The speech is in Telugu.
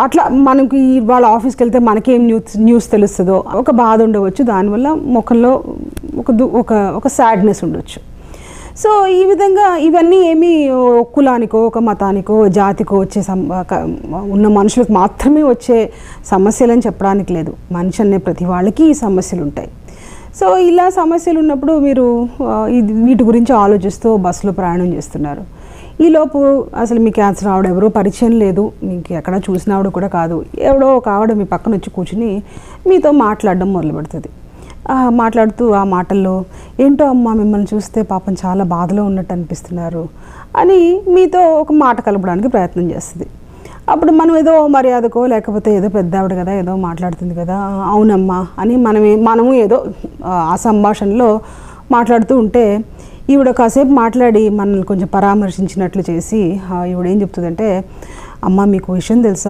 అట్లా మనకి వాళ్ళ ఆఫీస్కి వెళ్తే మనకేం న్యూస్ తెలుస్తుందో ఒక బాధ ఉండవచ్చు, దానివల్ల ముఖంలో ఒక సాడ్నెస్ ఉండొచ్చు. సో ఈ విధంగా ఇవన్నీ ఏమీ కులానికో ఒక మతానికో జాతికో వచ్చే ఉన్న మనుషులకు మాత్రమే వచ్చే సమస్యలని చెప్పడానికి లేదు. మనిషి అనే ప్రతి వాళ్ళకి ఈ సమస్యలు ఉంటాయి. సో ఇలా సమస్యలు ఉన్నప్పుడు మీరు వీటి గురించి ఆలోచిస్తూ బస్సులో ప్రయాణం చేస్తున్నారు. ఈలోపు అసలు మీ క్యాన్సర్ ఆవిడ ఎవరో పరిచయం లేదు, మీకు ఎక్కడ చూసిన ఆవిడ కూడా కాదు, ఎవడో ఒక ఆవిడ మీ పక్కన వచ్చి కూర్చుని మీతో మాట్లాడడం మొదలు పెడుతుంది. మాట్లాడుతూ ఆ మాటల్లో ఏంటో అమ్మ మిమ్మల్ని చూస్తే పాపం చాలా బాధలో ఉన్నట్టు అనిపిస్తున్నారు అని మీతో ఒక మాట కలపడానికి ప్రయత్నం చేస్తుంది. అప్పుడు మనం ఏదో మర్యాదకో లేకపోతే ఏదో పెద్ద ఆవిడ కదా ఏదో మాట్లాడుతుంది కదా అవునమ్మా అని మనము ఏదో ఆ సంభాషణలో మాట్లాడుతూ ఉంటే ఈవిడ కాసేపు మాట్లాడి మనల్ని కొంచెం పరామర్శించినట్లు చేసి ఈవిడ ఏం చెప్తుందంటే, అమ్మ మీకు విషయం తెలుసా,